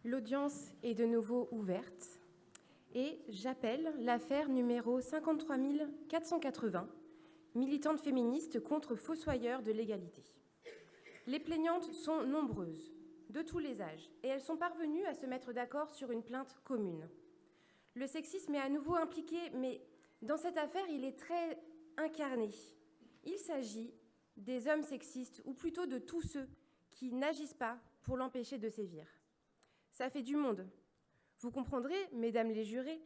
L'audience est de nouveau ouverte et j'appelle l'affaire numéro 53 480, militante féministe contre fossoyeurs de l'égalité. Les plaignantes sont nombreuses, de tous les âges, et elles sont parvenues à se mettre d'accord sur une plainte commune. Le sexisme est à nouveau impliqué, mais dans cette affaire, il est très incarné. Il s'agit des hommes sexistes, ou plutôt de tous ceux qui n'agissent pas pour l'empêcher de sévir. Ça fait du monde. Vous comprendrez, mesdames les jurées,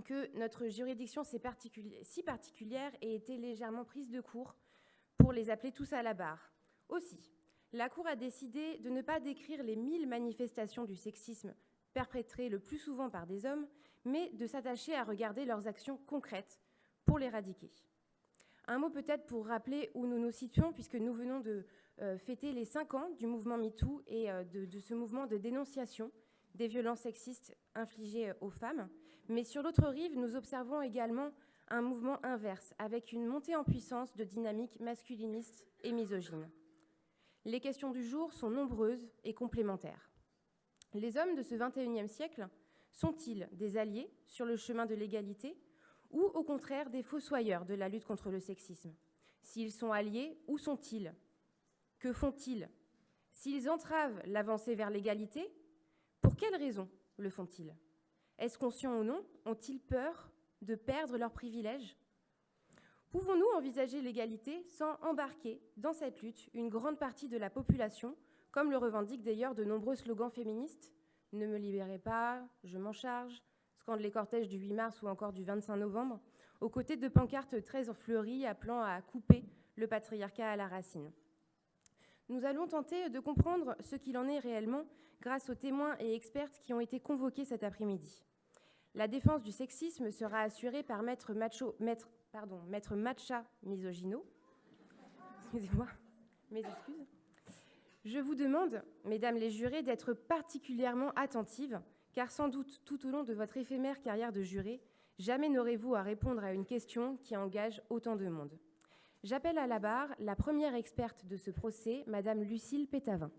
que notre juridiction si particulière ait été légèrement prise de court pour les appeler tous à la barre. Aussi, la Cour a décidé de ne pas décrire les 1000 manifestations du sexisme perpétrées le plus souvent par des hommes, mais de s'attacher à regarder leurs actions concrètes pour l'éradiquer. Un mot peut-être pour rappeler où nous nous situons, puisque nous venons de fêter les 5 ans du mouvement MeToo et de ce mouvement de dénonciation des violences sexistes infligées aux femmes. Mais sur l'autre rive, nous observons également un mouvement inverse, avec une montée en puissance de dynamiques masculinistes et misogynes. Les questions du jour sont nombreuses et complémentaires. Les hommes de ce XXIe siècle sont-ils des alliés sur le chemin de l'égalité ou au contraire des fossoyeurs de la lutte contre le sexisme? S'ils sont alliés, où sont-ils? Que font-ils? S'ils entravent l'avancée vers l'égalité, pour quelles raisons le font-ils? Est-ce conscient ou non? Ont-ils peur de perdre leurs privilèges? Pouvons-nous envisager l'égalité sans embarquer dans cette lutte une grande partie de la population, comme le revendiquent d'ailleurs de nombreux slogans féministes? Ne me libérez pas, je m'en charge, scandent les cortèges du 8 mars ou encore du 25 novembre, aux côtés de pancartes très fleuries appelant à couper le patriarcat à la racine. Nous allons tenter de comprendre ce qu'il en est réellement grâce aux témoins et expertes qui ont été convoqués cet après-midi. La défense du sexisme sera assurée par Maître Matcha Misogino. Excusez-moi, mes excuses. Je vous demande, mesdames les jurées, d'être particulièrement attentives, car sans doute, tout au long de votre éphémère carrière de jurée, jamais n'aurez-vous à répondre à une question qui engage autant de monde. J'appelle à la barre la première experte de ce procès, madame Lucille Pétavin.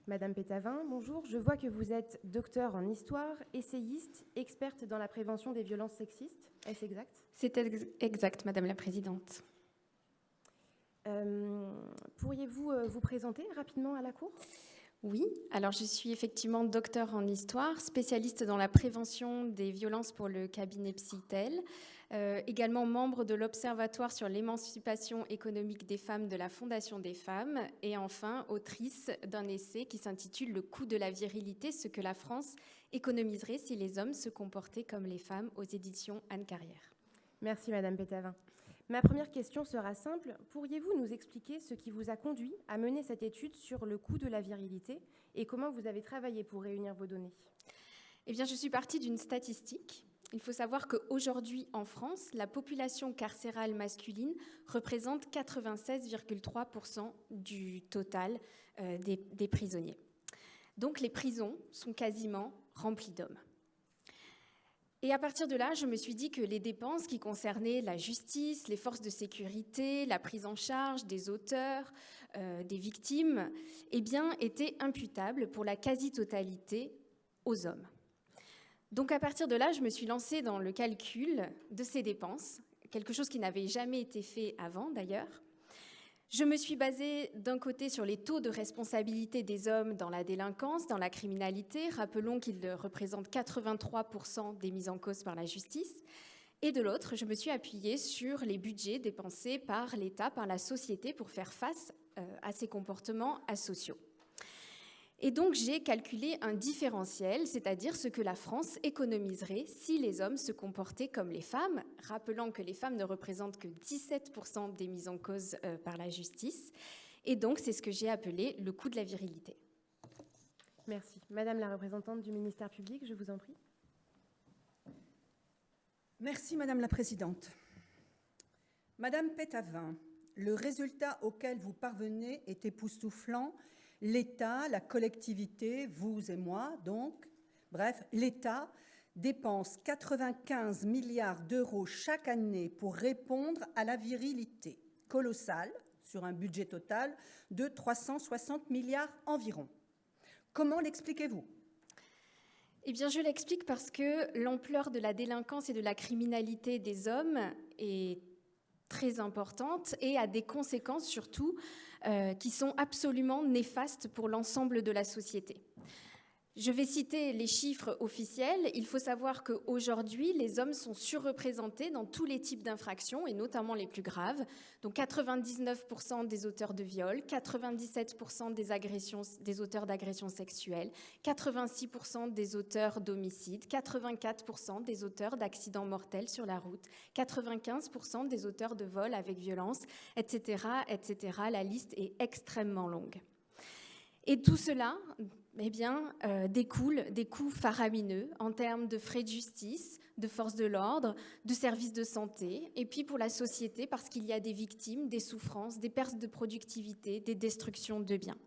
Madame Pétavin, bonjour. Je vois que vous êtes docteur en histoire, essayiste, experte dans la prévention des violences sexistes. Est-ce exact? C'est exact, Madame la Présidente. Pourriez-vous vous présenter rapidement à la Cour? Oui, alors je suis effectivement docteur en histoire, spécialiste dans la prévention des violences pour le cabinet Psytel, également membre de l'Observatoire sur l'émancipation économique des femmes de la Fondation des femmes, et enfin autrice d'un essai qui s'intitule « Le coût de la virilité, ce que la France économiserait si les hommes se comportaient comme les femmes » aux éditions Anne Carrière. Merci Madame Pétavin. Ma première question sera simple. Pourriez-vous nous expliquer ce qui vous a conduit à mener cette étude sur le coût de la virilité et comment vous avez travaillé pour réunir vos données? Eh bien, je suis partie d'une statistique. Il faut savoir qu'aujourd'hui, en France, la population carcérale masculine représente 96,3% du total des prisonniers. Donc, les prisons sont quasiment remplies d'hommes. Et à partir de là, je me suis dit que les dépenses qui concernaient la justice, les forces de sécurité, la prise en charge des auteurs, des victimes, eh bien, étaient imputables pour la quasi-totalité aux hommes. Donc à partir de là, je me suis lancée dans le calcul de ces dépenses, quelque chose qui n'avait jamais été fait avant d'ailleurs. Je me suis basée d'un côté sur les taux de responsabilité des hommes dans la délinquance, dans la criminalité. Rappelons qu'ils représentent 83% des mises en cause par la justice. Et de l'autre, je me suis appuyée sur les budgets dépensés par l'État, par la société pour faire face à ces comportements asociaux. Et donc, j'ai calculé un différentiel, c'est-à-dire ce que la France économiserait si les hommes se comportaient comme les femmes, rappelant que les femmes ne représentent que 17% des mises en cause par la justice. Et donc, c'est ce que j'ai appelé le coût de la virilité. Merci. Madame la représentante du ministère public, je vous en prie. Merci, Madame la Présidente. Madame Pétavin, le résultat auquel vous parvenez est époustouflant. L'État, la collectivité, vous et moi, donc, bref, l'État dépense 95 milliards d'euros chaque année pour répondre à la virilité. Colossal, sur un budget total de 360 milliards environ. Comment l'expliquez-vous ? Eh bien, je l'explique parce que l'ampleur de la délinquance et de la criminalité des hommes est très importante et a des conséquences surtout qui sont absolument néfastes pour l'ensemble de la société. Je vais citer les chiffres officiels. Il faut savoir qu'aujourd'hui, les hommes sont surreprésentés dans tous les types d'infractions, et notamment les plus graves. Donc 99% des auteurs de viol, 97% des auteurs d'agressions sexuelles, 86% des auteurs d'homicides, 84% des auteurs d'accidents mortels sur la route, 95% des auteurs de vols avec violence, etc., etc. La liste est extrêmement longue. Et tout cela découle des coûts faramineux en termes de frais de justice, de forces de l'ordre, de services de santé, et puis pour la société parce qu'il y a des victimes, des souffrances, des pertes de productivité, des destructions de biens.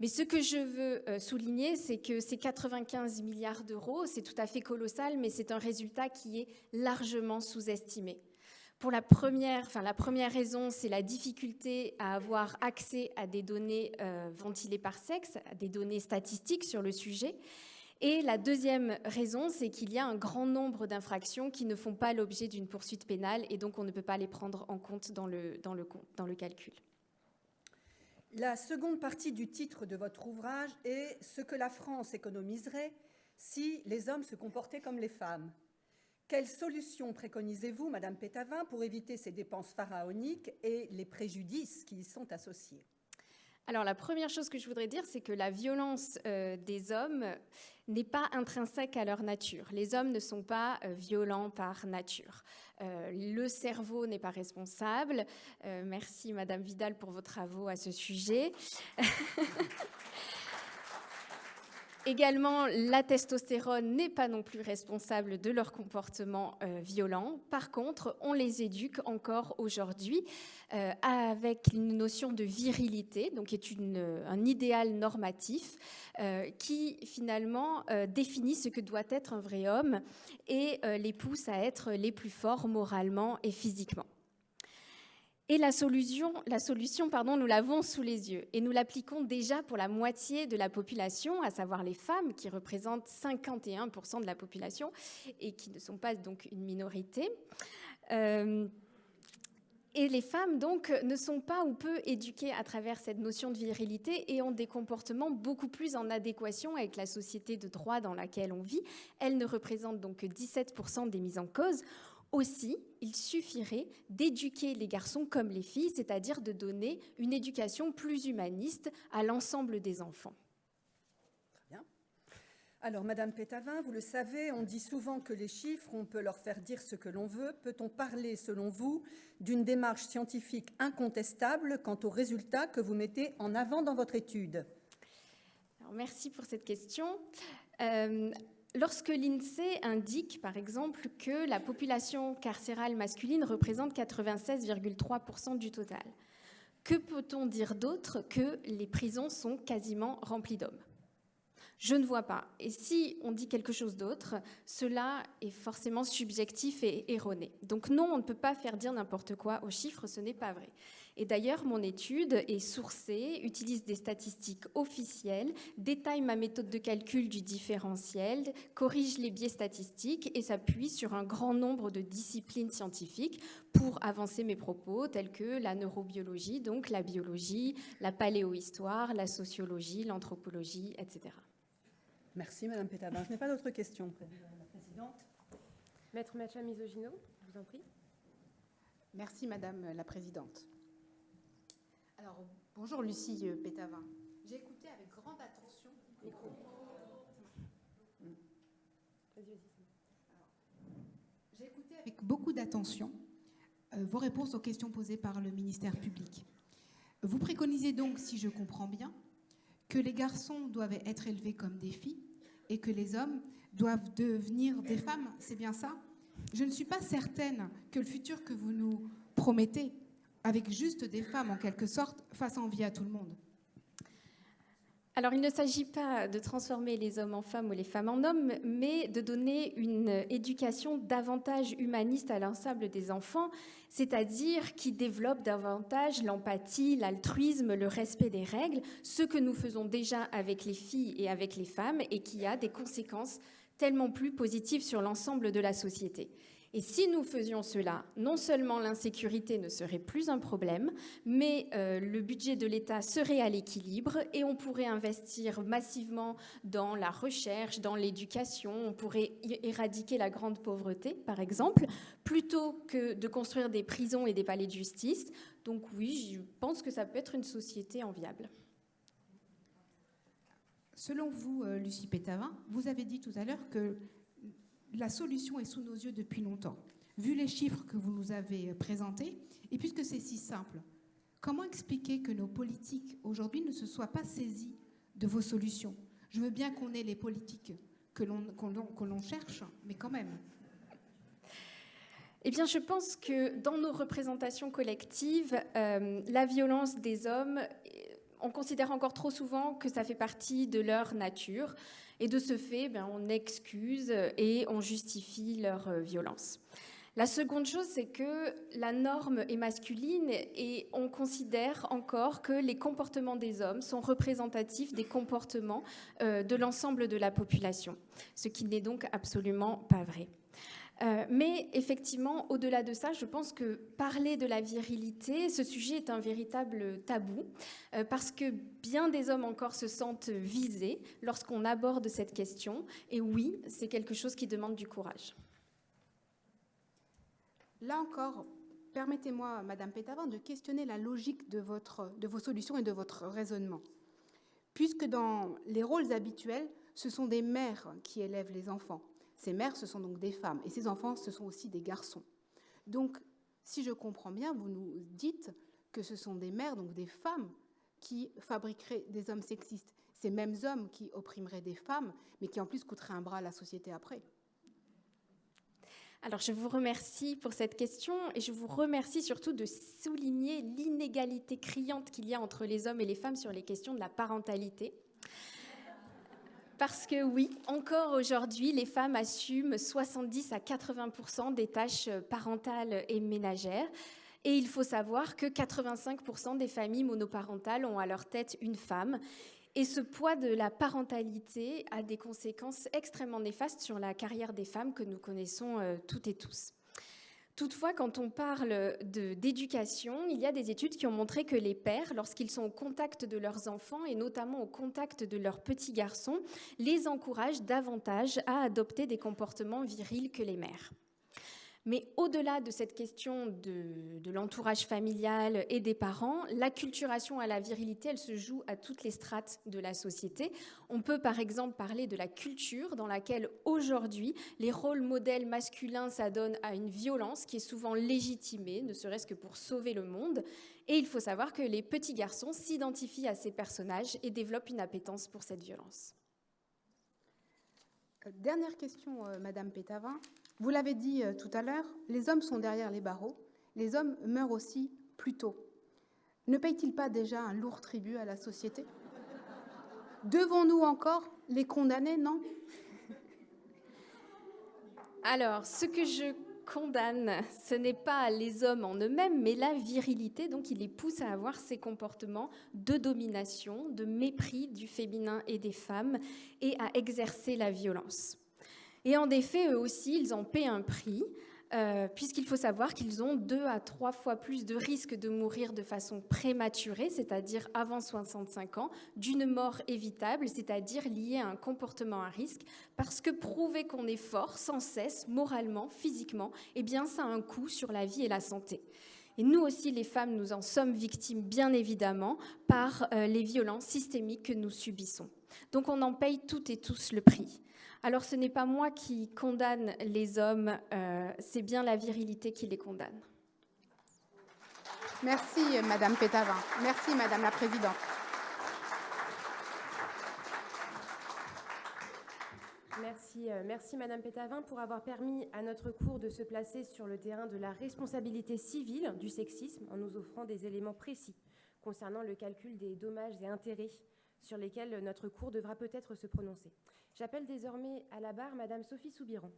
Mais ce que je veux souligner, c'est que ces 95 milliards d'euros, c'est tout à fait colossal, mais c'est un résultat qui est largement sous-estimé. Pour la première raison, c'est la difficulté à avoir accès à des données ventilées par sexe, à des données statistiques sur le sujet. Et la deuxième raison, c'est qu'il y a un grand nombre d'infractions qui ne font pas l'objet d'une poursuite pénale et donc on ne peut pas les prendre en compte dans le calcul. La seconde partie du titre de votre ouvrage est « Ce que la France économiserait si les hommes se comportaient comme les femmes ». Quelles solutions préconisez-vous, Madame Pétavin, pour éviter ces dépenses pharaoniques et les préjudices qui y sont associés ? Alors, la première chose que je voudrais dire, c'est que la violence des hommes n'est pas intrinsèque à leur nature. Les hommes ne sont pas violents par nature. Le cerveau n'est pas responsable. Merci, Madame Vidal, pour vos travaux à ce sujet. Également, la testostérone n'est pas non plus responsable de leur comportement violent. Par contre, on les éduque encore aujourd'hui avec une notion de virilité, donc qui est un idéal normatif qui finalement définit ce que doit être un vrai homme et les pousse à être les plus forts moralement et physiquement. Et la solution, nous l'avons sous les yeux et nous l'appliquons déjà pour la moitié de la population, à savoir les femmes qui représentent 51% de la population et qui ne sont pas donc une minorité. Et les femmes donc ne sont pas ou peu éduquées à travers cette notion de virilité et ont des comportements beaucoup plus en adéquation avec la société de droit dans laquelle on vit. Elles ne représentent donc que 17% des mises en cause. Aussi, il suffirait d'éduquer les garçons comme les filles, c'est-à-dire de donner une éducation plus humaniste à l'ensemble des enfants. Très bien. Alors, Madame Pétavin, vous le savez, on dit souvent que les chiffres, on peut leur faire dire ce que l'on veut. Peut-on parler, selon vous, d'une démarche scientifique incontestable quant aux résultats que vous mettez en avant dans votre étude ? Alors, merci pour cette question. Lorsque l'INSEE indique, par exemple, que la population carcérale masculine représente 96,3% du total, que peut-on dire d'autre que les prisons sont quasiment remplies d'hommes ? Je ne vois pas. Et si on dit quelque chose d'autre, cela est forcément subjectif et erroné. Donc non, on ne peut pas faire dire n'importe quoi aux chiffres, ce n'est pas vrai. Et d'ailleurs, mon étude est sourcée, utilise des statistiques officielles, détaille ma méthode de calcul du différentiel, corrige les biais statistiques et s'appuie sur un grand nombre de disciplines scientifiques pour avancer mes propos, tels que la neurobiologie, donc la biologie, la paléohistoire, la sociologie, l'anthropologie, etc. Merci, Madame Pétavin. Je n'ai pas d'autres questions, Madame la Présidente. Maître Macha Misogino, je vous en prie. Merci, Madame la Présidente. Alors, bonjour Lucie Pétavin. J'ai écouté avec grande attention. J'ai écouté avec beaucoup d'attention vos réponses aux questions posées par le ministère public. Vous préconisez donc, si je comprends bien, que les garçons doivent être élevés comme des filles et que les hommes doivent devenir des femmes, c'est bien ça ? Je ne suis pas certaine que le futur que vous nous promettez, avec juste des femmes en quelque sorte, fasse envie à tout le monde. Alors, il ne s'agit pas de transformer les hommes en femmes ou les femmes en hommes, mais de donner une éducation davantage humaniste à l'ensemble des enfants, c'est-à-dire qui développe davantage l'empathie, l'altruisme, le respect des règles, ce que nous faisons déjà avec les filles et avec les femmes et qui a des conséquences tellement plus positives sur l'ensemble de la société. Et si nous faisions cela, non seulement l'insécurité ne serait plus un problème, mais le budget de l'État serait à l'équilibre et on pourrait investir massivement dans la recherche, dans l'éducation, on pourrait éradiquer la grande pauvreté, par exemple, plutôt que de construire des prisons et des palais de justice. Donc oui, je pense que ça peut être une société enviable. Selon vous, Lucie Pétavin, vous avez dit tout à l'heure que la solution est sous nos yeux depuis longtemps. Vu les chiffres que vous nous avez présentés, et puisque c'est si simple, comment expliquer que nos politiques aujourd'hui ne se soient pas saisis de vos solutions? Je veux bien qu'on ait les politiques que l'on cherche, mais quand même. Eh bien, je pense que dans nos représentations collectives, la violence des hommes, on considère encore trop souvent que ça fait partie de leur nature. Et de ce fait, on excuse et on justifie leur violence. La seconde chose, c'est que la norme est masculine et on considère encore que les comportements des hommes sont représentatifs des comportements de l'ensemble de la population, ce qui n'est donc absolument pas vrai. Mais effectivement, au-delà de ça, je pense que parler de la virilité, ce sujet est un véritable tabou, parce que bien des hommes encore se sentent visés lorsqu'on aborde cette question. Et oui, c'est quelque chose qui demande du courage. Là encore, permettez-moi, Madame Pétavin, de questionner la logique de vos solutions et de votre raisonnement. Puisque dans les rôles habituels, ce sont des mères qui élèvent les enfants. Ces mères, ce sont donc des femmes, et ces enfants, ce sont aussi des garçons. Donc, si je comprends bien, vous nous dites que ce sont des mères, donc des femmes, qui fabriqueraient des hommes sexistes. Ces mêmes hommes qui opprimeraient des femmes, mais qui en plus coûteraient un bras à la société après. Alors, je vous remercie pour cette question, et je vous remercie surtout de souligner l'inégalité criante qu'il y a entre les hommes et les femmes sur les questions de la parentalité. Parce que oui, encore aujourd'hui, les femmes assument 70 à 80% des tâches parentales et ménagères. Et il faut savoir que 85% des familles monoparentales ont à leur tête une femme. Et ce poids de la parentalité a des conséquences extrêmement néfastes sur la carrière des femmes que nous connaissons toutes et tous. Toutefois, quand on parle d'éducation, il y a des études qui ont montré que les pères, lorsqu'ils sont au contact de leurs enfants et notamment au contact de leurs petits garçons, les encouragent davantage à adopter des comportements virils que les mères. Mais au-delà de cette question de l'entourage familial et des parents, l'acculturation à la virilité, elle se joue à toutes les strates de la société. On peut par exemple parler de la culture dans laquelle aujourd'hui les rôles modèles masculins s'adonnent à une violence qui est souvent légitimée, ne serait-ce que pour sauver le monde. Et il faut savoir que les petits garçons s'identifient à ces personnages et développent une appétence pour cette violence. Dernière question, Madame Pétavin. Vous l'avez dit tout à l'heure, les hommes sont derrière les barreaux, les hommes meurent aussi plus tôt. Ne payent-ils pas déjà un lourd tribut à la société? Devons-nous encore les condamner, non? Alors, ce que je condamne, ce n'est pas les hommes en eux-mêmes, mais la virilité, donc il les pousse à avoir ces comportements de domination, de mépris du féminin et des femmes, et à exercer la violence. Et en effet, eux aussi, ils en paient un prix, puisqu'il faut savoir qu'ils ont 2 à 3 fois plus de risques de mourir de façon prématurée, c'est-à-dire avant 65 ans, d'une mort évitable, c'est-à-dire liée à un comportement à risque, parce que prouver qu'on est fort sans cesse, moralement, physiquement, eh bien, ça a un coût sur la vie et la santé. Et nous aussi, les femmes, nous en sommes victimes, bien évidemment, par les violences systémiques que nous subissons. Donc on en paye toutes et tous le prix. Alors ce n'est pas moi qui condamne les hommes, c'est bien la virilité qui les condamne. Merci Madame Pétavin. Merci Madame la Présidente. Merci Madame Pétavin pour avoir permis à notre cours de se placer sur le terrain de la responsabilité civile du sexisme en nous offrant des éléments précis concernant le calcul des dommages et intérêts sur lesquels notre cour devra peut-être se prononcer. J'appelle désormais à la barre Madame Sophie Soubiran.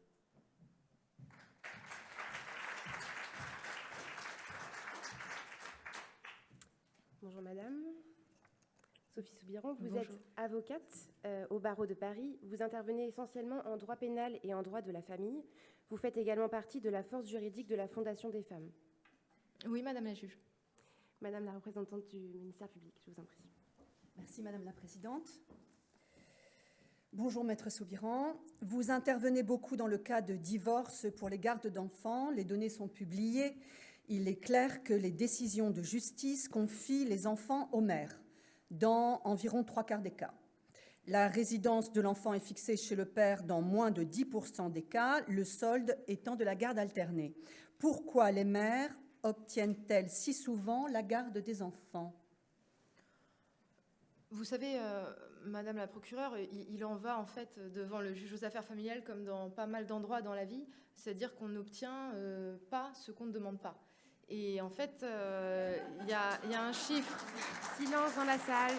Bonjour Madame. Sophie Soubiran, vous êtes avocate au barreau de Paris. Vous intervenez essentiellement en droit pénal et en droit de la famille. Vous faites également partie de la force juridique de la Fondation des femmes. Oui, Madame la juge. Madame la représentante du ministère public, je vous en prie. Merci Madame la Présidente. Bonjour Maître Soubiran. Vous intervenez beaucoup dans le cas de divorce pour les gardes d'enfants. Les données sont publiées. Il est clair que les décisions de justice confient les enfants aux mères, dans environ 3/4 des cas. La résidence de l'enfant est fixée chez le père dans moins de 10% des cas, le solde étant de la garde alternée. Pourquoi les mères obtiennent-elles si souvent la garde des enfants ? Vous savez, Madame la procureure, il en va en fait devant le juge aux affaires familiales comme dans pas mal d'endroits dans la vie, c'est-à-dire qu'on n'obtient pas ce qu'on ne demande pas. Et en fait, il y a un chiffre. Silence dans la salle.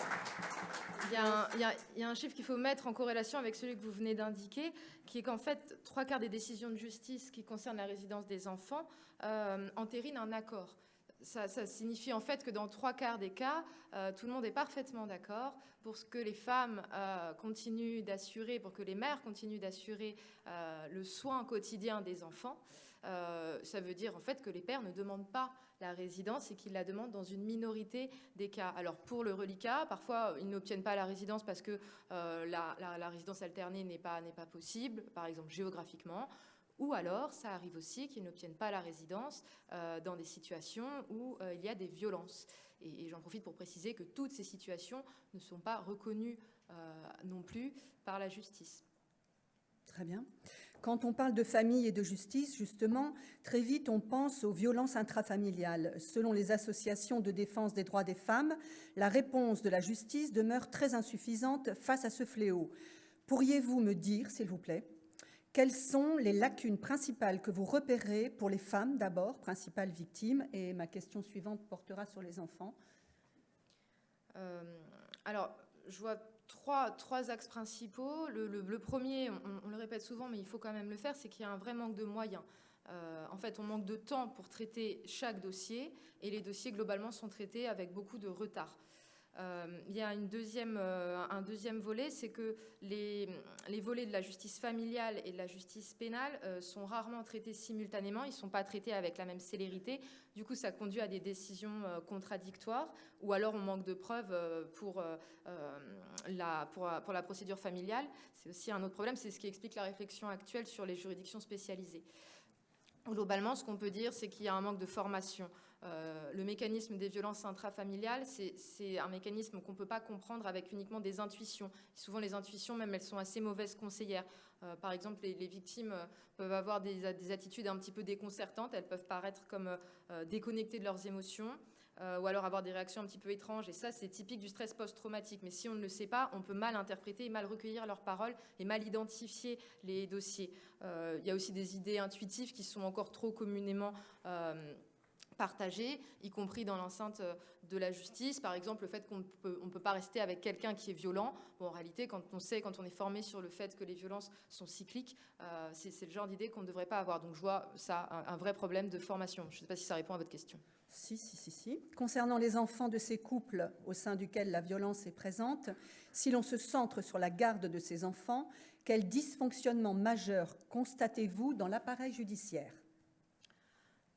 Il y a un chiffre qu'il faut mettre en corrélation avec celui que vous venez d'indiquer, qui est qu'en fait, 3/4 des décisions de justice qui concernent la résidence des enfants entérinent un accord. Ça signifie en fait que dans 3/4 des cas, tout le monde est parfaitement d'accord pour ce que les femmes continuent d'assurer, pour que les mères continuent d'assurer le soin quotidien des enfants. Ça veut dire en fait que les pères ne demandent pas la résidence et qu'ils la demandent dans une minorité des cas. Alors pour le reliquat, parfois ils n'obtiennent pas la résidence parce que la résidence alternée n'est pas possible, par exemple géographiquement. Ou alors, ça arrive aussi qu'ils n'obtiennent pas la résidence dans des situations où il y a des violences. Et j'en profite pour préciser que toutes ces situations ne sont pas reconnues non plus par la justice. Très bien. Quand on parle de famille et de justice, justement, très vite on pense aux violences intrafamiliales. Selon les associations de défense des droits des femmes, la réponse de la justice demeure très insuffisante face à ce fléau. Pourriez-vous me dire, s'il vous plaît, quelles sont les lacunes principales que vous repérez pour les femmes, d'abord, principales victimes, et ma question suivante portera sur les enfants. Alors, je vois trois axes principaux. Le premier, on le répète souvent, mais il faut quand même le faire, c'est qu'il y a un vrai manque de moyens. En fait, on manque de temps pour traiter chaque dossier, et les dossiers, globalement, sont traités avec beaucoup de retard. Il y a un deuxième volet, c'est que les volets de la justice familiale et de la justice pénale sont rarement traités simultanément, ils ne sont pas traités avec la même célérité. Du coup, ça conduit à des décisions contradictoires, ou alors on manque de preuves pour la procédure familiale. C'est aussi un autre problème, c'est ce qui explique la réflexion actuelle sur les juridictions spécialisées. Globalement, ce qu'on peut dire, c'est qu'il y a un manque de formation. Le mécanisme des violences intrafamiliales, c'est un mécanisme qu'on ne peut pas comprendre avec uniquement des intuitions. Souvent, les intuitions, même, elles sont assez mauvaises conseillères. Par exemple, les victimes peuvent avoir des attitudes un petit peu déconcertantes. Elles peuvent paraître comme déconnectées de leurs émotions. Ou alors avoir des réactions un petit peu étranges. Et ça, c'est typique du stress post-traumatique. Mais si on ne le sait pas, on peut mal interpréter, mal recueillir leurs paroles et mal identifier les dossiers. Il y a aussi des idées intuitives qui sont encore trop communément partagées, y compris dans l'enceinte de la justice. Par exemple, le fait qu'on ne peut pas rester avec quelqu'un qui est violent. Bon, en réalité, quand on est formé sur le fait que les violences sont cycliques, c'est le genre d'idée qu'on ne devrait pas avoir. Donc je vois ça, un vrai problème de formation. Je ne sais pas si ça répond à votre question. Si. Concernant les enfants de ces couples au sein duquel la violence est présente, si l'on se centre sur la garde de ces enfants, quel dysfonctionnement majeur constatez-vous dans l'appareil judiciaire ?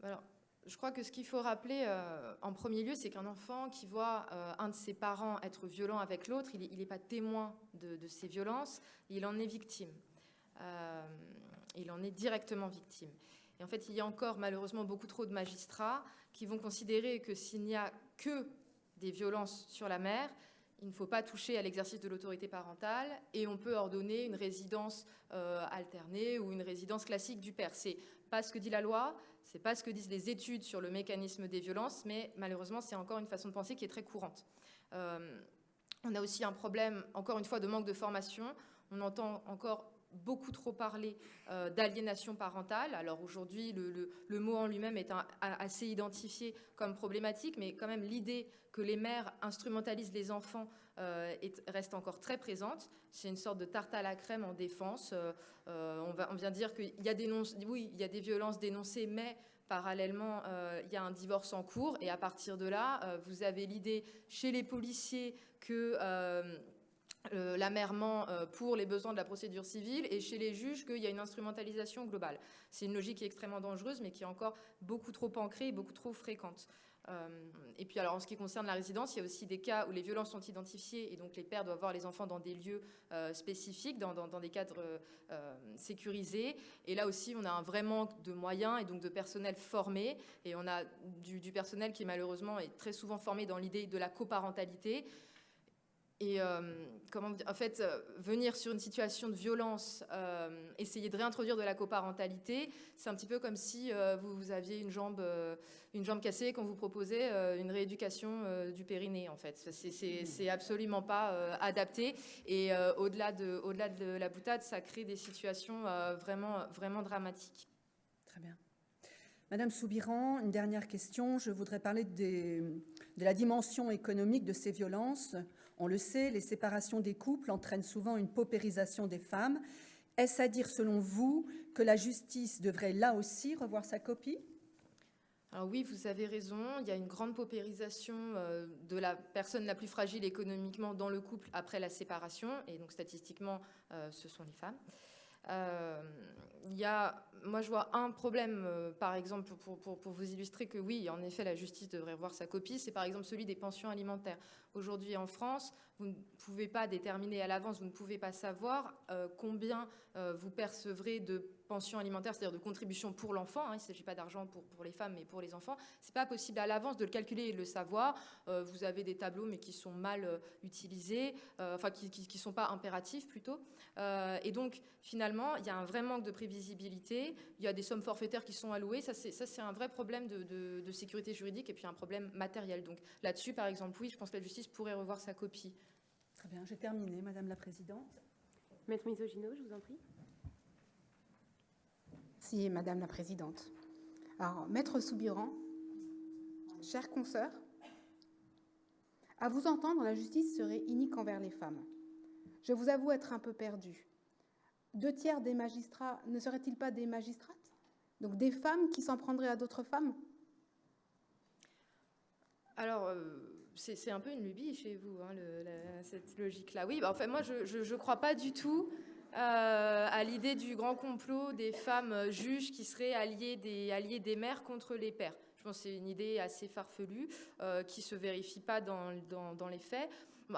Alors, je crois que ce qu'il faut rappeler en premier lieu, c'est qu'un enfant qui voit un de ses parents être violent avec l'autre, il n'est pas témoin de ces violences, il en est victime. Il en est directement victime. Et en fait, il y a encore malheureusement beaucoup trop de magistrats qui vont considérer que s'il n'y a que des violences sur la mère, il ne faut pas toucher à l'exercice de l'autorité parentale et on peut ordonner une résidence alternée ou une résidence classique du père. C'est pas ce que dit la loi, c'est pas ce que disent les études sur le mécanisme des violences, mais malheureusement, c'est encore une façon de penser qui est très courante. On a aussi un problème, encore une fois, de manque de formation. On entend encore beaucoup trop parlé d'aliénation parentale. Alors aujourd'hui, le mot en lui-même est assez identifié comme problématique, mais quand même l'idée que les mères instrumentalisent les enfants reste encore très présente. C'est une sorte de tarte à la crème en défense. On vient dire qu'il y a il y a des violences dénoncées, mais parallèlement, il y a un divorce en cours. Et à partir de là, vous avez l'idée chez les policiers que la mère ment pour les besoins de la procédure civile, et chez les juges qu'il y a une instrumentalisation globale. C'est une logique qui est extrêmement dangereuse, mais qui est encore beaucoup trop ancrée et beaucoup trop fréquente. Et puis alors en ce qui concerne la résidence, il y a aussi des cas où les violences sont identifiées et donc les pères doivent voir les enfants dans des lieux spécifiques, dans des cadres sécurisés. Et là aussi, on a un vrai manque de moyens et donc de personnel formé. Et on a du personnel qui malheureusement est très souvent formé dans l'idée de la coparentalité. Et en fait, venir sur une situation de violence, essayer de réintroduire de la coparentalité, c'est un petit peu comme si vous aviez une jambe cassée, qu'on vous proposait une rééducation du périnée, en fait. C'est absolument pas adapté. Et au-delà de la boutade, ça crée des situations vraiment dramatiques. Très bien. Madame Soubiran, une dernière question. Je voudrais parler de la dimension économique de ces violences. On le sait, les séparations des couples entraînent souvent une paupérisation des femmes. Est-ce à dire, selon vous, que la justice devrait là aussi revoir sa copie ? Alors oui, vous avez raison. Il y a une grande paupérisation de la personne la plus fragile économiquement dans le couple après la séparation. Et donc statistiquement, ce sont les femmes. Moi, je vois un problème, par exemple, pour vous illustrer que oui, en effet, la justice devrait revoir sa copie, c'est par exemple celui des pensions alimentaires. Aujourd'hui, en France, vous ne pouvez pas déterminer à l'avance, vous ne pouvez pas savoir combien vous percevrez de pensions alimentaires, c'est-à-dire de contributions pour l'enfant. Il ne s'agit pas d'argent pour les femmes, mais pour les enfants. Ce n'est pas possible à l'avance de le calculer et de le savoir. Vous avez des tableaux, mais qui sont mal utilisés, qui ne sont pas impératifs plutôt. Et donc, finalement, il y a un vrai manque de prévisibilité. Il y a des sommes forfaitaires qui sont allouées. Ça, c'est un vrai problème de sécurité juridique et puis un problème matériel. Donc là-dessus, par exemple, oui, je pense que la justice pourrait revoir sa copie. Très bien, j'ai terminé, Madame la Présidente. Maître Misogino, je vous en prie. Merci, Madame la Présidente. Alors, Maître Soubiran, chère consoeur, à vous entendre, la justice serait inique envers les femmes. Je vous avoue être un peu perdue. 2/3 des magistrats ne seraient-ils pas des magistrates? Donc des femmes qui s'en prendraient à d'autres femmes? Alors, c'est un peu une lubie chez vous, cette logique-là. Oui, en fait, moi, je ne crois pas du tout à l'idée du grand complot des femmes juges qui seraient alliées des mères contre les pères. Je pense que c'est une idée assez farfelue qui ne se vérifie pas dans les faits.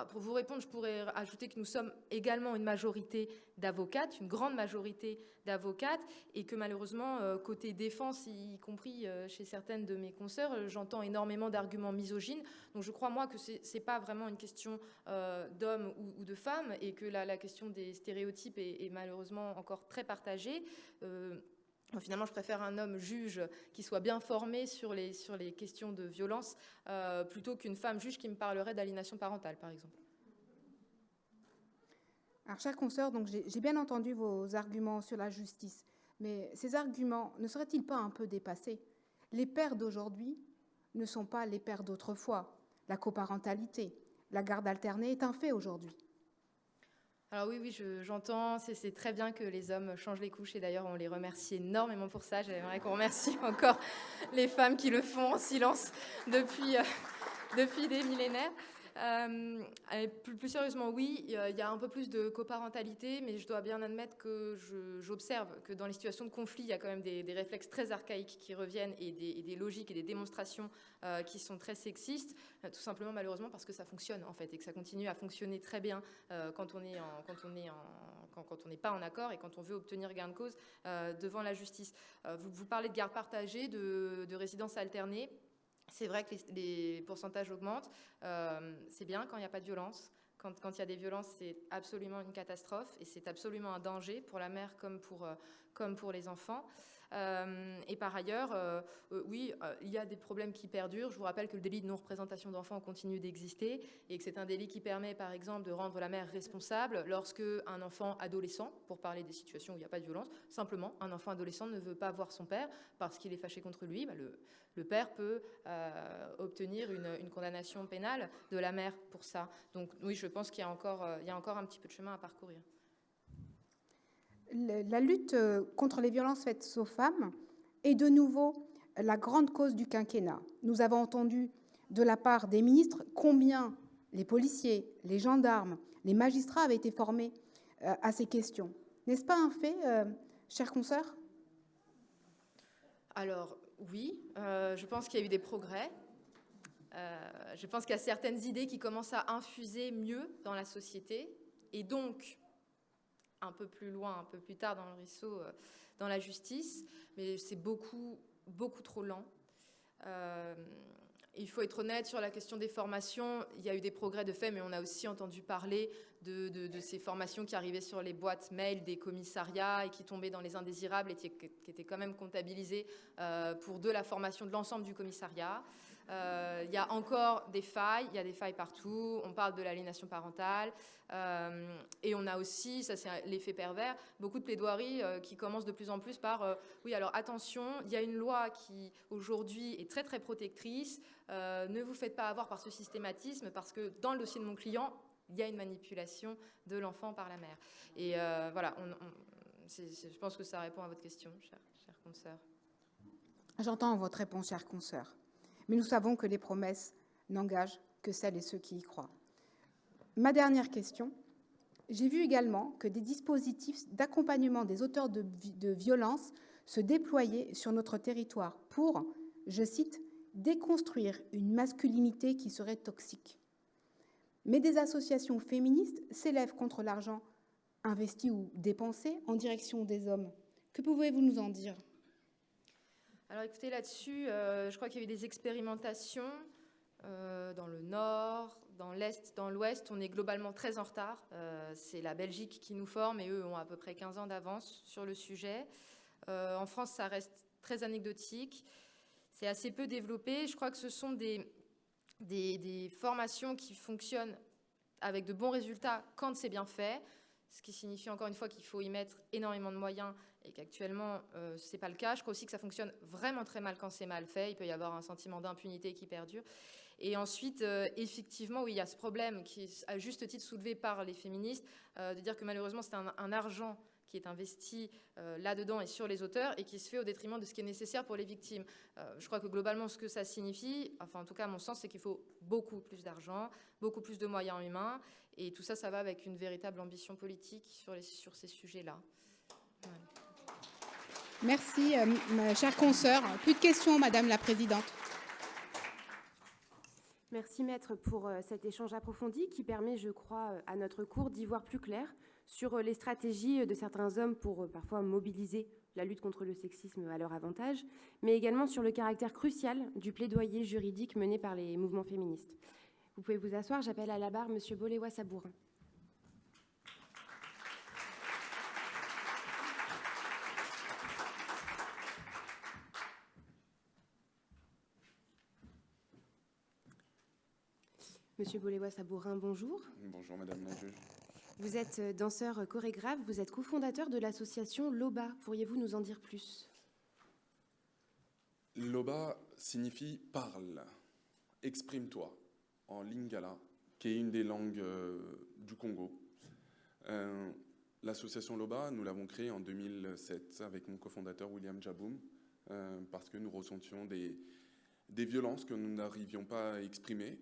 Pour vous répondre, je pourrais ajouter que nous sommes également une majorité d'avocates, une grande majorité d'avocates, et que malheureusement, côté défense, y compris chez certaines de mes consoeurs, j'entends énormément d'arguments misogynes. Donc je crois, moi, que ce n'est pas vraiment une question d'hommes ou de femmes, et que la question des stéréotypes est malheureusement encore très partagée. Finalement, je préfère un homme juge qui soit bien formé sur les questions de violence plutôt qu'une femme juge qui me parlerait d'aliénation parentale, par exemple. Alors, chère consoeur, donc j'ai bien entendu vos arguments sur la justice, mais ces arguments ne seraient-ils pas un peu dépassés? Les pères d'aujourd'hui ne sont pas les pères d'autrefois. La coparentalité, la garde alternée est un fait aujourd'hui. Alors oui, j'entends, c'est très bien que les hommes changent les couches, et d'ailleurs on les remercie énormément pour ça. J'aimerais qu'on remercie encore les femmes qui le font en silence depuis des millénaires. Plus sérieusement, oui, il y a un peu plus de coparentalité, mais je dois bien admettre que j'observe que dans les situations de conflit, il y a quand même des réflexes très archaïques qui reviennent et des logiques et des démonstrations qui sont très sexistes, tout simplement malheureusement parce que ça fonctionne en fait et que ça continue à fonctionner très bien quand on n'est pas en accord et quand on veut obtenir gain de cause devant la justice. Vous parlez de garde partagée, de résidence alternée. C'est vrai que les pourcentages augmentent. C'est bien quand il n'y a pas de violence. Quand il y a des violences, c'est absolument une catastrophe et c'est absolument un danger pour la mère comme pour les enfants. Et par ailleurs, oui, il y a des problèmes qui perdurent. Je vous rappelle que le délit de non-représentation d'enfants continue d'exister et que c'est un délit qui permet, par exemple, de rendre la mère responsable lorsque un enfant adolescent, pour parler des situations où il n'y a pas de violence, simplement, un enfant adolescent ne veut pas voir son père parce qu'il est fâché contre lui, le père peut obtenir une condamnation pénale de la mère pour ça. Donc oui, je pense qu'il y a encore un petit peu de chemin à parcourir. La lutte contre les violences faites aux femmes est de nouveau la grande cause du quinquennat. Nous avons entendu de la part des ministres combien les policiers, les gendarmes, les magistrats avaient été formés à ces questions. N'est-ce pas un fait, chère consoeur ? Alors oui, je pense qu'il y a eu des progrès. Je pense qu'il y a certaines idées qui commencent à infuser mieux dans la société et donc un peu plus loin, un peu plus tard dans le ruisseau, dans la justice, mais c'est beaucoup trop lent. Il faut être honnête sur la question des formations. Il y a eu des progrès de fait, mais on a aussi entendu parler de ces formations qui arrivaient sur les boîtes mail des commissariats et qui tombaient dans les indésirables et qui étaient quand même comptabilisées pour de la formation de l'ensemble du commissariat. Il y a encore des failles, il y a des failles partout. On parle de l'aliénation parentale et on a aussi, ça c'est l'effet pervers, beaucoup de plaidoiries qui commencent de plus en plus par oui, alors attention, il y a une loi qui aujourd'hui est très très protectrice, ne vous faites pas avoir par ce systématisme parce que dans le dossier de mon client, il y a une manipulation de l'enfant par la mère. Et voilà, je pense que ça répond à votre question, chère consoeur. J'entends votre réponse, chère consoeur. Mais nous savons que les promesses n'engagent que celles et ceux qui y croient. Ma dernière question. J'ai vu également que des dispositifs d'accompagnement des auteurs de violences se déployaient sur notre territoire pour, je cite, « déconstruire une masculinité qui serait toxique ». Mais des associations féministes s'élèvent contre l'argent investi ou dépensé en direction des hommes. Que pouvez-vous nous en dire ? Alors écoutez, là-dessus, je crois qu'il y a eu des expérimentations dans le Nord, dans l'Est, dans l'Ouest. On est globalement très en retard. C'est la Belgique qui nous forme et eux ont à peu près 15 ans d'avance sur le sujet. En France, ça reste très anecdotique. C'est assez peu développé. Je crois que ce sont des formations qui fonctionnent avec de bons résultats quand c'est bien fait, ce qui signifie encore une fois qu'il faut y mettre énormément de moyens et qu'actuellement, ce n'est pas le cas. Je crois aussi que ça fonctionne vraiment très mal quand c'est mal fait. Il peut y avoir un sentiment d'impunité qui perdure. Et ensuite, effectivement, oui, il y a ce problème qui est à juste titre soulevé par les féministes, de dire que malheureusement, c'est un argent qui est investi là-dedans et sur les auteurs et qui se fait au détriment de ce qui est nécessaire pour les victimes. Je crois que globalement, ce que ça signifie, enfin en tout cas à mon sens, c'est qu'il faut beaucoup plus d'argent, beaucoup plus de moyens humains, et tout ça, ça va avec une véritable ambition politique sur ces sujets-là. Voilà. Merci, ma chère consoeur. Plus de questions, Madame la Présidente. Merci, Maître, pour cet échange approfondi qui permet, je crois, à notre cours d'y voir plus clair sur les stratégies de certains hommes pour parfois mobiliser la lutte contre le sexisme à leur avantage, mais également sur le caractère crucial du plaidoyer juridique mené par les mouvements féministes. Vous pouvez vous asseoir, j'appelle à la barre M. Boléwa-Sabourin. Monsieur Boléwa-Sabourin, bonjour. Bonjour Madame la juge. Vous êtes danseur chorégraphe, vous êtes cofondateur de l'association LOBA. Pourriez-vous nous en dire plus ? Loba signifie « parle »,« exprime-toi » en lingala, qui est une des langues du Congo. L'association Loba, nous l'avons créée en 2007 avec mon cofondateur William Jaboum, parce que nous ressentions des violences que nous n'arrivions pas à exprimer,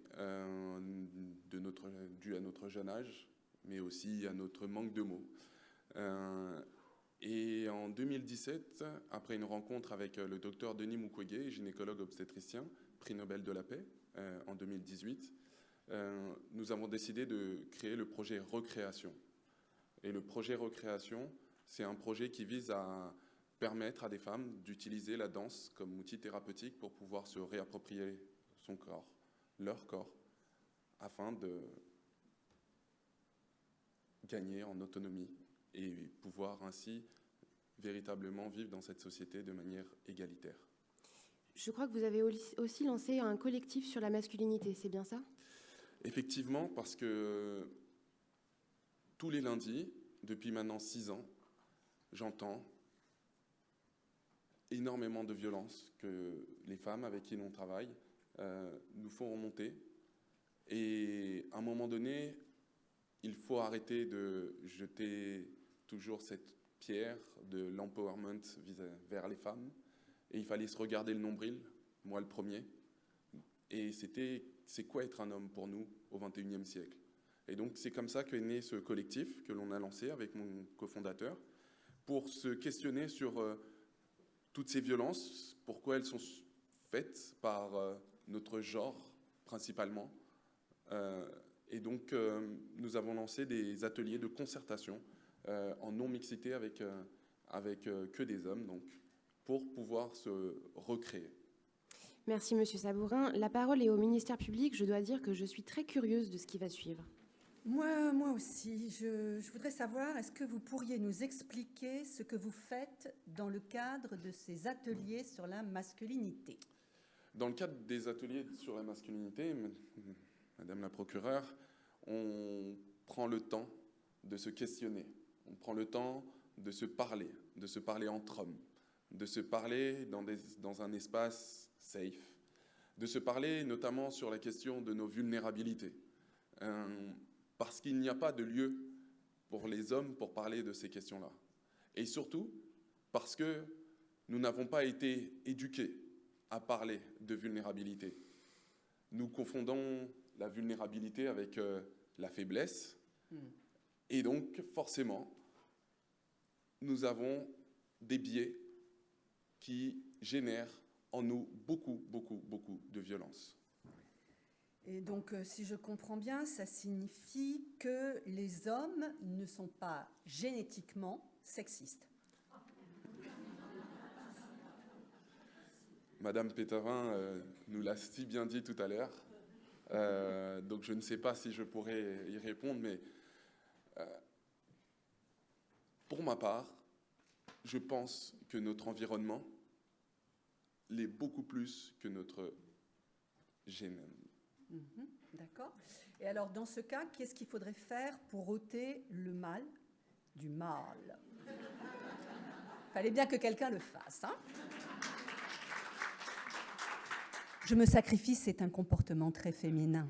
dû à notre jeune âge, mais aussi à notre manque de mots. Et en 2017, après une rencontre avec le docteur Denis Mukwege, gynécologue obstétricien, prix Nobel de la paix, en 2018, nous avons décidé de créer le projet Recréation. Et le projet Recréation, c'est un projet qui vise à permettre à des femmes d'utiliser la danse comme outil thérapeutique pour pouvoir se réapproprier son corps, leur corps, afin de gagner en autonomie et pouvoir ainsi véritablement vivre dans cette société de manière égalitaire. Je crois que vous avez aussi lancé un collectif sur la masculinité, c'est bien ça? Effectivement, parce que tous les lundis, depuis maintenant 6 ans, j'entends énormément de violences que les femmes avec qui l'on travaille nous font remonter. Et à un moment donné, il faut arrêter de jeter toujours cette pierre de l'empowerment vers les femmes. Et il fallait se regarder le nombril, moi le premier. Et c'est quoi être un homme pour nous au XXIe siècle? Et donc c'est comme ça qu'est né ce collectif que l'on a lancé avec mon cofondateur pour se questionner sur toutes ces violences, pourquoi elles sont faites par notre genre principalement. Et donc nous avons lancé des ateliers de concertation en non-mixité avec que des hommes, donc, pour pouvoir se recréer. Merci, Monsieur Sabourin. La parole est au ministère public. Je dois dire que je suis très curieuse de ce qui va suivre. Moi aussi, je voudrais savoir, est-ce que vous pourriez nous expliquer ce que vous faites dans le cadre de ces ateliers sur la masculinité? Dans le cadre des ateliers sur la masculinité, Madame la procureure, on prend le temps de se questionner, on prend le temps de se parler entre hommes, de se parler dans un espace safe, de se parler notamment sur la question de nos vulnérabilités. Parce qu'il n'y a pas de lieu pour les hommes pour parler de ces questions-là. Et surtout, parce que nous n'avons pas été éduqués à parler de vulnérabilité. Nous confondons la vulnérabilité avec la faiblesse. Et donc, forcément, nous avons des biais qui génèrent en nous beaucoup de violence. Et donc, si je comprends bien, ça signifie que les hommes ne sont pas génétiquement sexistes. Madame Pétavin nous l'a si bien dit tout à l'heure, donc je ne sais pas si je pourrais y répondre, mais pour ma part, je pense que notre environnement l'est beaucoup plus que notre génome. D'accord. Et alors, dans ce cas, qu'est-ce qu'il faudrait faire pour ôter le mal du mal? Fallait bien que quelqu'un le fasse, hein? Je me sacrifie, c'est un comportement très féminin.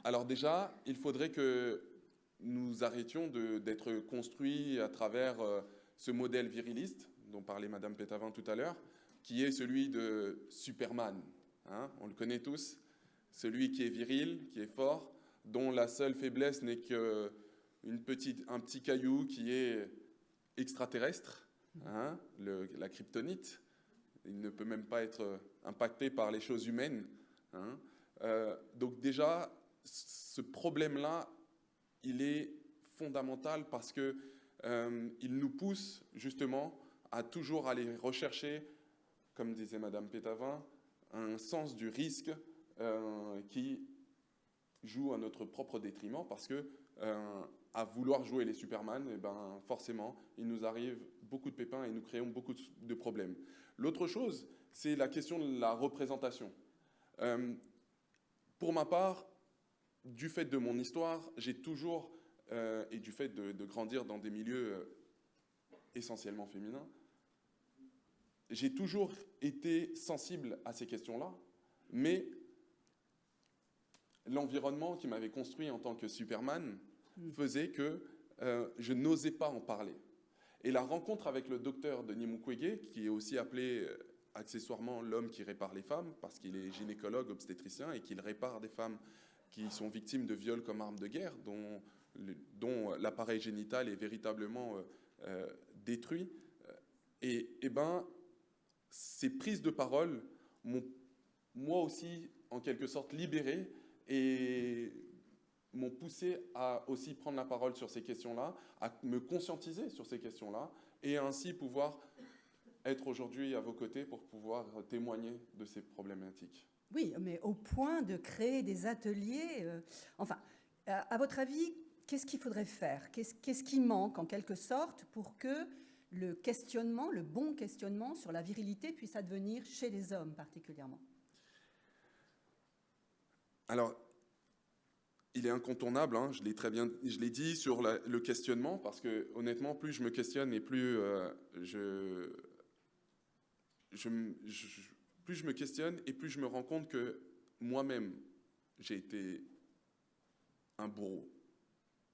Alors déjà, il faudrait que nous arrêtions d'être construits à travers ce modèle viriliste dont parlait Madame Pétavin tout à l'heure, qui est celui de Superman. Hein, on le connaît tous, celui qui est viril, qui est fort, dont la seule faiblesse n'est qu'un petit caillou qui est extraterrestre, hein, la kryptonite. Il ne peut même pas être impacté par les choses humaines. Hein. Donc déjà, ce problème-là, il est fondamental parce qu'il nous pousse justement à toujours aller rechercher, comme disait Madame Pétavin, un sens du risque qui joue à notre propre détriment parce que à vouloir jouer les Superman, eh ben, forcément, il nous arrive beaucoup de pépins et nous créons beaucoup de problèmes. L'autre chose, c'est la question de la représentation. Pour ma part, du fait de mon histoire, j'ai toujours, et du fait de grandir dans des milieux essentiellement féminins, j'ai toujours été sensible à ces questions-là, mais l'environnement qui m'avait construit en tant que Superman faisait que je n'osais pas en parler. Et la rencontre avec le docteur Denis Mukwege, qui est aussi appelé accessoirement l'homme qui répare les femmes, parce qu'il est gynécologue obstétricien et qu'il répare des femmes qui sont victimes de viols comme arme de guerre, dont l'appareil génital est véritablement détruit. Et ben, ces prises de parole m'ont, moi aussi, en quelque sorte, libéré et m'ont poussé à aussi prendre la parole sur ces questions-là, à me conscientiser sur ces questions-là, et ainsi pouvoir être aujourd'hui à vos côtés pour pouvoir témoigner de ces problématiques. Oui, mais au point de créer des ateliers... à votre avis, qu'est-ce qu'il faudrait faire? Qu'est-ce qui manque, en quelque sorte, pour que le questionnement, le bon questionnement sur la virilité puisse advenir chez les hommes particulièrement? Alors, il est incontournable, hein, je l'ai dit sur le questionnement, parce que honnêtement, plus je me questionne et plus plus je me questionne et plus je me rends compte que moi-même, j'ai été un bourreau.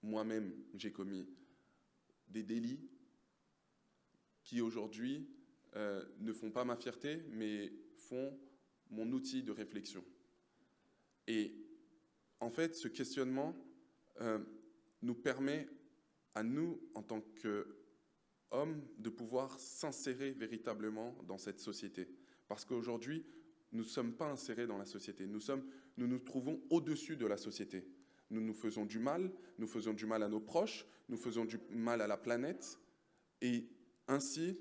Moi-même, j'ai commis des délits qui aujourd'hui ne font pas ma fierté, mais font mon outil de réflexion. Et en fait, ce questionnement nous permet à nous, en tant qu'hommes, de pouvoir s'insérer véritablement dans cette société. Parce qu'aujourd'hui, nous ne sommes pas insérés dans la société. Nous nous trouvons au-dessus de la société. Nous nous faisons du mal à nos proches, nous faisons du mal à la planète. Et ainsi,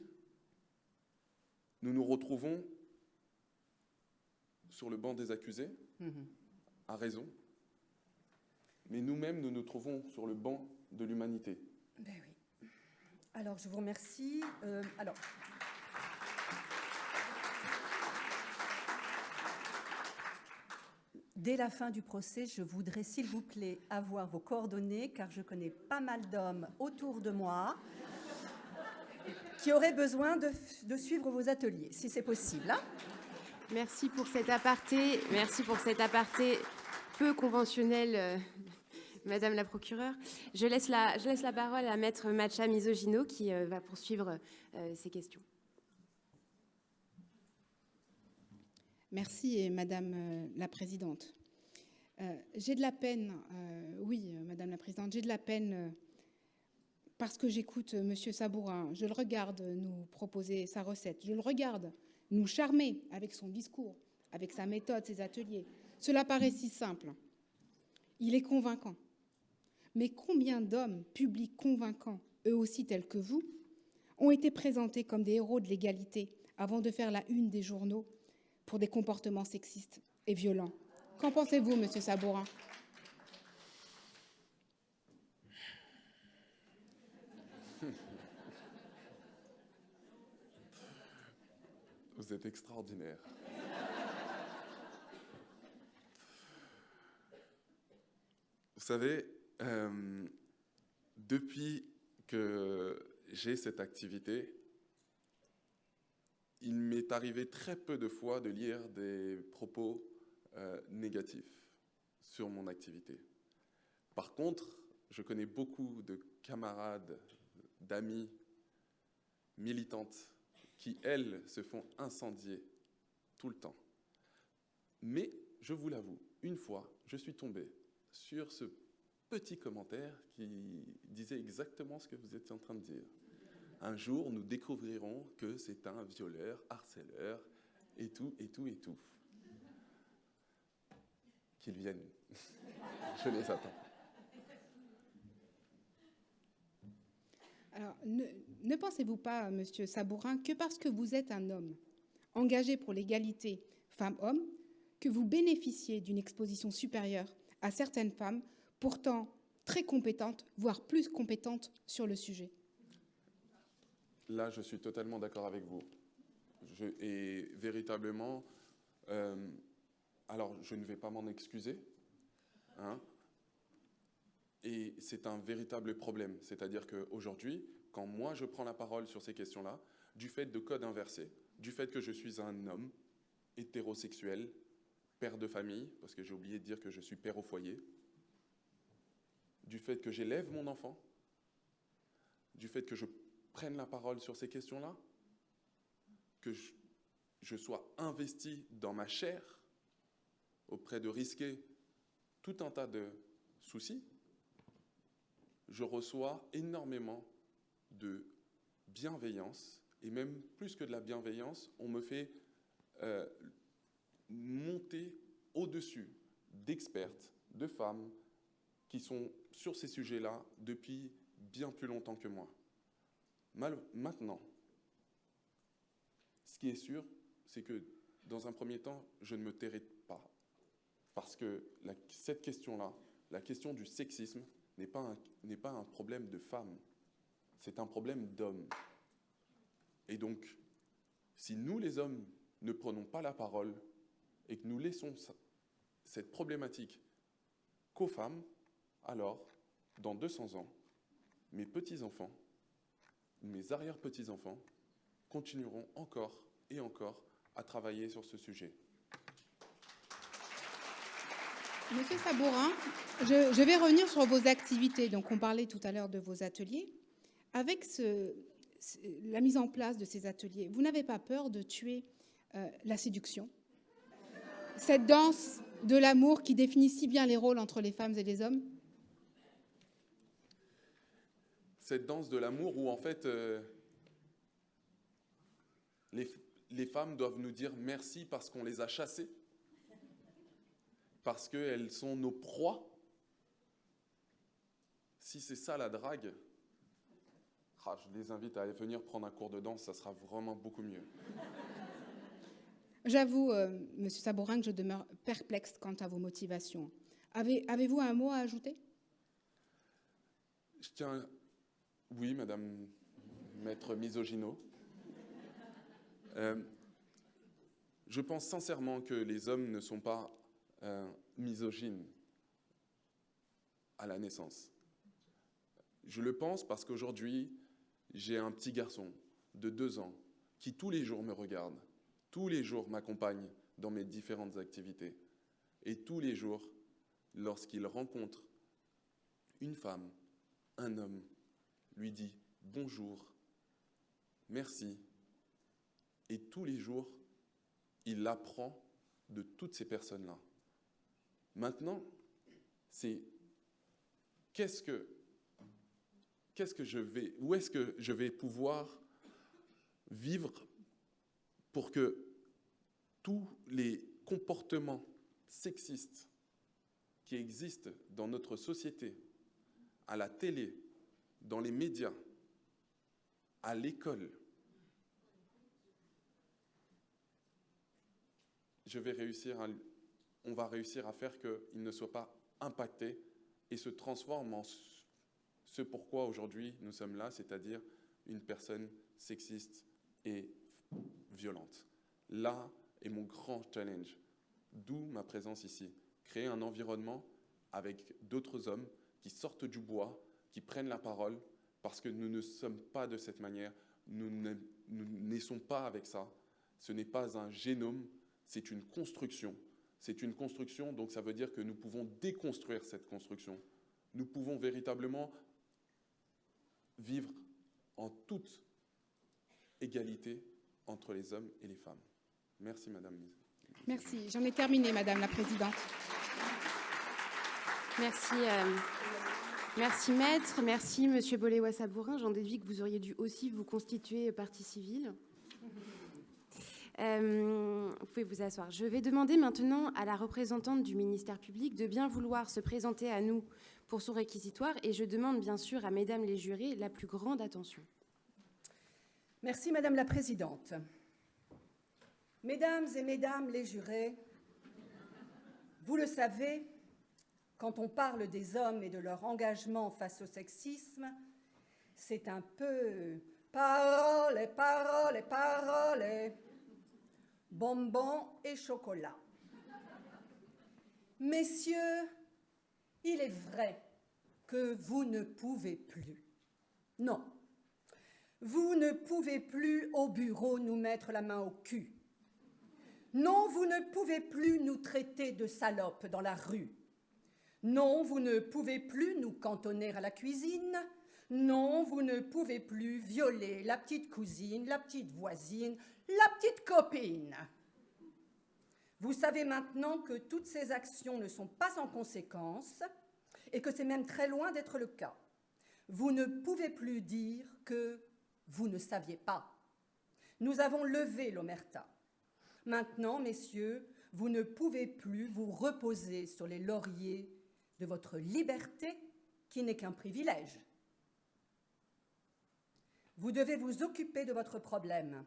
nous nous retrouvons sur le banc des accusés, à raison. Mais nous-mêmes, nous nous trouvons sur le banc de l'humanité. Ben oui. Alors, je vous remercie. Dès la fin du procès, je voudrais, s'il vous plaît, avoir vos coordonnées, car je connais pas mal d'hommes autour de moi qui auraient besoin de suivre vos ateliers, si c'est possible. Hein? Merci pour cet aparté. Merci pour cet aparté peu conventionnel, Madame la procureure. Je laisse la parole à Maître Macha Misogino qui va poursuivre ces questions. Merci, Madame la Présidente. J'ai de la peine, Madame la Présidente, j'ai de la peine parce que j'écoute Monsieur Sabourin. Je le regarde nous proposer sa recette. Je le regarde nous charmer avec son discours, avec sa méthode, ses ateliers. Cela paraît si simple. Il est convaincant. Mais combien d'hommes publics convaincants, eux aussi tels que vous, ont été présentés comme des héros de l'égalité avant de faire la une des journaux pour des comportements sexistes et violents? Qu'en pensez-vous, Monsieur Sabourin? Vous êtes extraordinaire. Vous savez, depuis que j'ai cette activité, il m'est arrivé très peu de fois de lire des propos négatifs sur mon activité. Par contre, je connais beaucoup de camarades, d'amis, militantes, qui, elles, se font incendier tout le temps. Mais, je vous l'avoue, une fois, je suis tombé sur ce petit commentaire qui disait exactement ce que vous étiez en train de dire. Un jour, nous découvrirons que c'est un violeur, harceleur, et tout, et tout, et tout. Qu'ils viennent. Je les attends. Alors, ne pensez-vous pas, Monsieur Sabourin, que parce que vous êtes un homme engagé pour l'égalité femmes-hommes, que vous bénéficiez d'une exposition supérieure à certaines femmes, pourtant très compétentes, voire plus compétentes sur le sujet? Là, je suis totalement d'accord avec vous. Et véritablement, alors je ne vais pas m'en excuser, hein, et c'est un véritable problème. C'est-à-dire qu'aujourd'hui, quand moi je prends la parole sur ces questions-là, du fait de codes inversés, du fait que je suis un homme hétérosexuel, père de famille, parce que j'ai oublié de dire que je suis père au foyer, du fait que j'élève mon enfant, du fait que je prenne la parole sur ces questions-là, que je sois investi dans ma chair auprès de risquer tout un tas de soucis, je reçois énormément de bienveillance, et même plus que de la bienveillance, on me fait monter au-dessus d'expertes, de femmes qui sont sur ces sujets-là depuis bien plus longtemps que moi. Maintenant, ce qui est sûr, c'est que dans un premier temps, je ne me tairai pas. Parce que cette question-là, la question du sexisme, n'est pas un problème de femmes, c'est un problème d'hommes. Et donc, si nous, les hommes, ne prenons pas la parole et que nous laissons cette problématique qu'aux femmes, alors, dans 200 ans, mes petits-enfants, mes arrière-petits-enfants, continueront encore et encore à travailler sur ce sujet. Monsieur Sabourin, je vais revenir sur vos activités. Donc, on parlait tout à l'heure de vos ateliers. Avec la mise en place de ces ateliers, vous n'avez pas peur de tuer la séduction? Cette danse de l'amour qui définit si bien les rôles entre les femmes et les hommes? Cette danse de l'amour où, en fait, les femmes doivent nous dire merci parce qu'on les a chassées, parce qu'elles sont nos proies. Si c'est ça la drague, je les invite à venir prendre un cours de danse, ça sera vraiment beaucoup mieux. J'avoue, Monsieur Sabourin, que je demeure perplexe quant à vos motivations. Avez-vous un mot à ajouter? Oui, Madame Maître Misogyno. Je pense sincèrement que les hommes ne sont pas misogynes à la naissance. Je le pense parce qu'aujourd'hui, j'ai un petit garçon de 2 ans qui tous les jours me regarde, tous les jours m'accompagne dans mes différentes activités. Et tous les jours, lorsqu'il rencontre une femme, un homme, lui dit bonjour, merci. Et tous les jours, il apprend de toutes ces personnes-là. Maintenant, c'est où est-ce que je vais pouvoir vivre pour que tous les comportements sexistes qui existent dans notre société, à la télé, dans les médias, à l'école, on va réussir à faire qu'ils ne soient pas impactés et se transforment en ce pourquoi aujourd'hui nous sommes là, c'est-à-dire une personne sexiste et violente. Là est mon grand challenge, d'où ma présence ici. Créer un environnement avec d'autres hommes qui sortent du bois, qui prennent la parole, parce que nous ne sommes pas de cette manière, nous ne naissons pas avec ça. Ce n'est pas un génome, c'est une construction. C'est une construction, donc ça veut dire que nous pouvons déconstruire cette construction. Nous pouvons véritablement vivre en toute égalité entre les hommes et les femmes. Merci, Madame. Merci. J'en ai terminé, Madame la Présidente. Merci, merci Maître. Merci, Monsieur Boléwa-Sabourin. J'en déduis que vous auriez dû aussi vous constituer partie civile. Vous pouvez vous asseoir. Je vais demander maintenant à la représentante du ministère public de bien vouloir se présenter à nous pour son réquisitoire et je demande bien sûr à mesdames les jurés la plus grande attention. Merci Madame la Présidente. Mesdames et mesdames les jurés, vous le savez, quand on parle des hommes et de leur engagement face au sexisme, c'est un peu paroles, paroles, paroles, bonbons et chocolat. Messieurs, il est vrai que vous ne pouvez plus. Non, vous ne pouvez plus au bureau nous mettre la main au cul. Non, vous ne pouvez plus nous traiter de salopes dans la rue. Non, vous ne pouvez plus nous cantonner à la cuisine. Non, vous ne pouvez plus violer la petite cousine, la petite voisine, la petite copine. Vous savez maintenant que toutes ces actions ne sont pas sans conséquences et que c'est même très loin d'être le cas. Vous ne pouvez plus dire que vous ne saviez pas. Nous avons levé l'omerta. Maintenant, messieurs, vous ne pouvez plus vous reposer sur les lauriers de votre liberté qui n'est qu'un privilège. Vous devez vous occuper de votre problème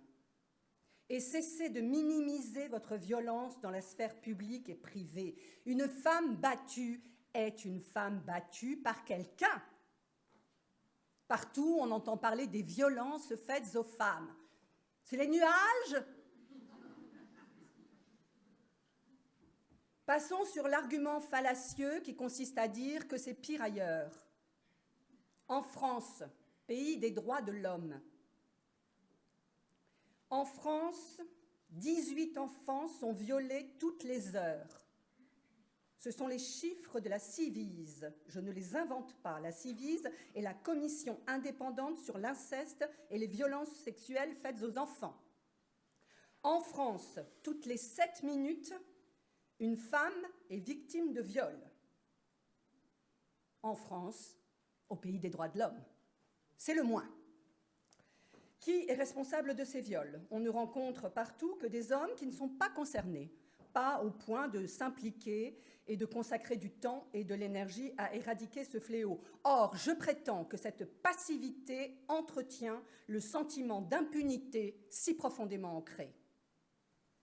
et cesser de minimiser votre violence dans la sphère publique et privée. Une femme battue est une femme battue par quelqu'un. Partout, on entend parler des violences faites aux femmes. C'est les nuages? Passons sur l'argument fallacieux qui consiste à dire que c'est pire ailleurs. En France, pays des droits de l'homme, en France, 18 enfants sont violés toutes les heures. Ce sont les chiffres de la Civise. Je ne les invente pas. La Civise est la commission indépendante sur l'inceste et les violences sexuelles faites aux enfants. En France, toutes les 7 minutes, une femme est victime de viol. En France, au pays des droits de l'homme. C'est le moins. Qui est responsable de ces viols? On ne rencontre partout que des hommes qui ne sont pas concernés, pas au point de s'impliquer et de consacrer du temps et de l'énergie à éradiquer ce fléau. Or, je prétends que cette passivité entretient le sentiment d'impunité si profondément ancré.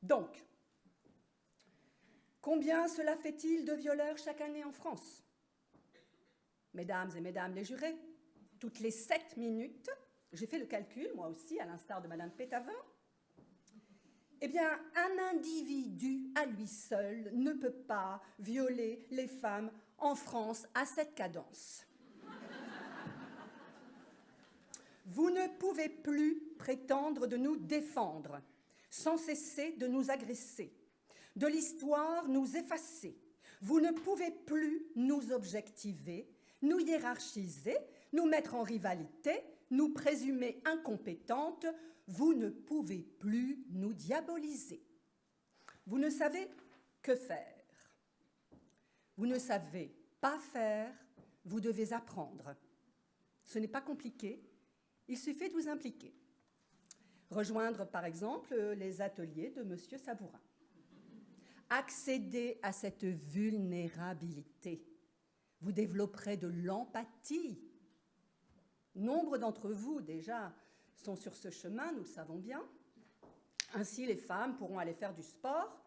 Donc, combien cela fait-il de violeurs chaque année en France? Mesdames et mesdames les jurés, toutes les 7 minutes, j'ai fait le calcul, moi aussi, à l'instar de Madame Pétavin, eh bien, un individu à lui seul ne peut pas violer les femmes en France à cette cadence. Vous ne pouvez plus prétendre de nous défendre, sans cesser de nous agresser, de l'histoire nous effacer. Vous ne pouvez plus nous objectiver, nous hiérarchiser, nous mettre en rivalité, nous présumer incompétentes. Vous ne pouvez plus nous diaboliser. Vous ne savez que faire. Vous ne savez pas faire, vous devez apprendre. Ce n'est pas compliqué, il suffit de vous impliquer. Rejoindre, par exemple, les ateliers de M. Sabourin. Accéder à cette vulnérabilité. Vous développerez de l'empathie. Nombre d'entre vous, déjà, sont sur ce chemin, nous le savons bien. Ainsi, les femmes pourront aller faire du sport,